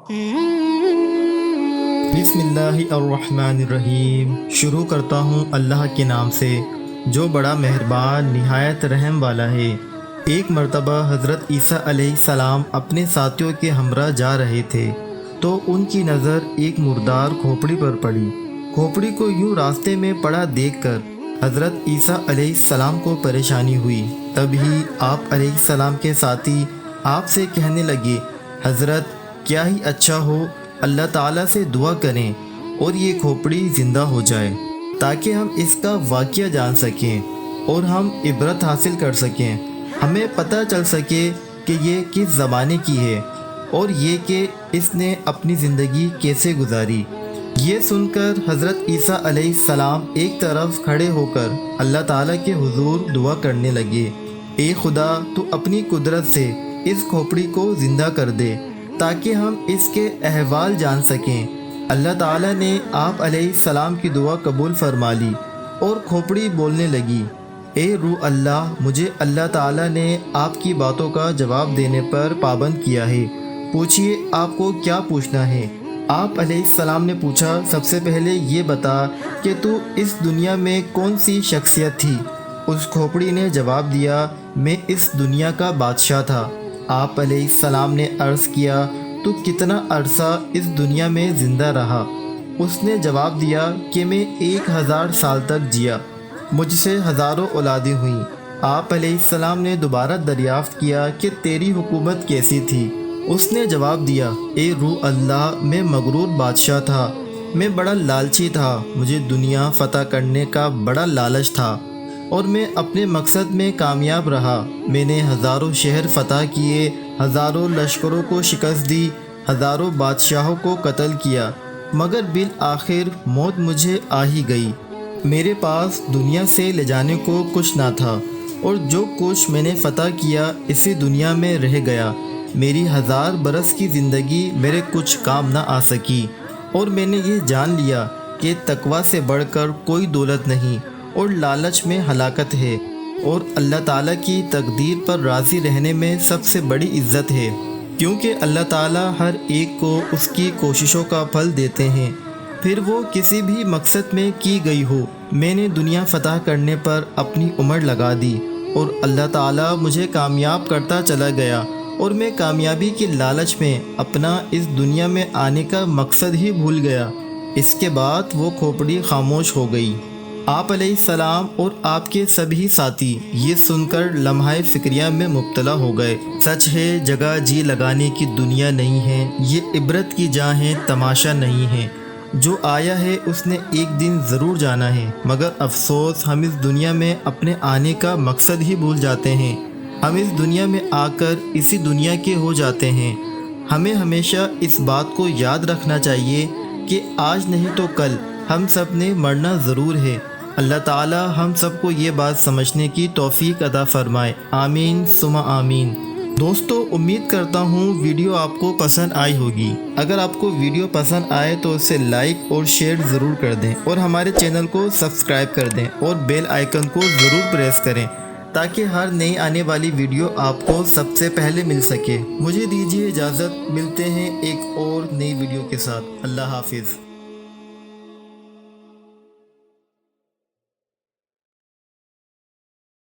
बिस्मिल्लाहिर्रहमानिर्रहीम। शुरू करता हूँ अल्लाह के नाम से जो बड़ा मेहरबान निहायत रहम वाला है। एक मर्तबा हज़रत ईसा अलैहिस्सलाम अपने साथियों के हमरा जा रहे थे तो उनकी नज़र एक मुर्दार खोपड़ी पर पड़ी। खोपड़ी को यूँ रास्ते में पड़ा देखकर हज़रत ईसा अलैहिस्सलाम को परेशानी हुई। तभी आप अलैहिस्सलाम के साथी आपसे कहने लगे, हज़रत क्या ही अच्छा हो, अल्लाह ताला से दुआ करें और ये खोपड़ी ज़िंदा हो जाए ताकि हम इसका वाक़या जान सकें और हम इबरत हासिल कर सकें। हमें पता चल सके कि ये किस ज़माने की है और ये कि इसने अपनी ज़िंदगी कैसे गुजारी। ये सुनकर हज़रत ईसा अलैहिस्सलाम एक तरफ खड़े होकर अल्लाह ताला के हुजूर दुआ करने लगे, ए खुदा तू अपनी कुदरत से इस खोपड़ी को ज़िंदा कर दे ताकि हम इसके अहवाल जान सकें। अल्लाह ताला ने आप अलैहिस्सलाम की दुआ कबूल फरमा ली और खोपड़ी बोलने लगी, ए रूह अल्लाह, मुझे अल्लाह ताला ने आपकी बातों का जवाब देने पर पाबंद किया है। पूछिए आपको क्या पूछना है। आप अलैहिस्सलाम ने पूछा, सबसे पहले ये बता कि तू इस दुनिया में कौन सी शख्सियत थी। उस खोपड़ी ने जवाब दिया, मैं इस दुनिया का बादशाह था। आप अलैहिस्सलाम ने अर्ज़ किया, तू कितना अरसा इस दुनिया में ज़िंदा रहा। उसने जवाब दिया कि मैं 1000 साल तक जिया, मुझसे हज़ारों औलादें हुईं। आप अलैहिस्सलाम ने दोबारा दरियाफ़्त किया कि तेरी हुकूमत कैसी थी। उसने जवाब दिया, ए रूह अल्लाह, मैं मगरूर बादशाह था, मैं बड़ा लालची था, मुझे दुनिया फ़तह करने का बड़ा लालच था और मैं अपने मकसद में कामयाब रहा। मैंने हज़ारों शहर फ़तह किए, हज़ारों लश्करों को शिकस्त दी, हज़ारों बादशाहों को कत्ल किया, मगर बिल आखिर मौत मुझे आ ही गई। मेरे पास दुनिया से ले जाने को कुछ ना था और जो कुछ मैंने फ़तह किया इसी दुनिया में रह गया। मेरी 1000 बरस की ज़िंदगी मेरे कुछ काम ना आ सकी और मैंने ये जान लिया कि तकवा से बढ़कर कोई दौलत नहीं और लालच में हलाकत है और अल्लाह ताला की तकदीर पर राज़ी रहने में सबसे बड़ी इज़्ज़त है, क्योंकि अल्लाह ताला हर एक को उसकी कोशिशों का फल देते हैं, फिर वो किसी भी मकसद में की गई हो। मैंने दुनिया फ़तह करने पर अपनी उम्र लगा दी और अल्लाह ताला मुझे कामयाब करता चला गया और मैं कामयाबी की लालच में अपना इस दुनिया में आने का मकसद ही भूल गया। इसके बाद वो खोपड़ी खामोश हो गई। आप अलैहिस्सलाम और आपके सभी साथी ये सुनकर लम्हाए फ़िक्रिया में मुब्तला हो गए। सच है, जगह जी लगाने की दुनिया नहीं है, ये इबरत की जगह है, तमाशा नहीं है। जो आया है उसने एक दिन ज़रूर जाना है, मगर अफसोस हम इस दुनिया में अपने आने का मकसद ही भूल जाते हैं। हम इस दुनिया में आकर इसी दुनिया के हो जाते हैं। हमें हमेशा इस बात को याद रखना चाहिए कि आज नहीं तो कल हम सब ने मरना ज़रूर है। अल्लाह ताला हम सबको ये बात समझने की तौफीक अता फ़रमाए। आमीन सुमा आमीन। दोस्तों, उम्मीद करता हूँ वीडियो आपको पसंद आई होगी। अगर आपको वीडियो पसंद आए तो उसे लाइक और शेयर ज़रूर कर दें और हमारे चैनल को सब्सक्राइब कर दें और बेल आइकन को ज़रूर प्रेस करें ताकि हर नई आने वाली वीडियो आपको सबसे पहले मिल सके। मुझे दीजिए इजाज़त, मिलते हैं एक और नई वीडियो के साथ। अल्लाह हाफिज़।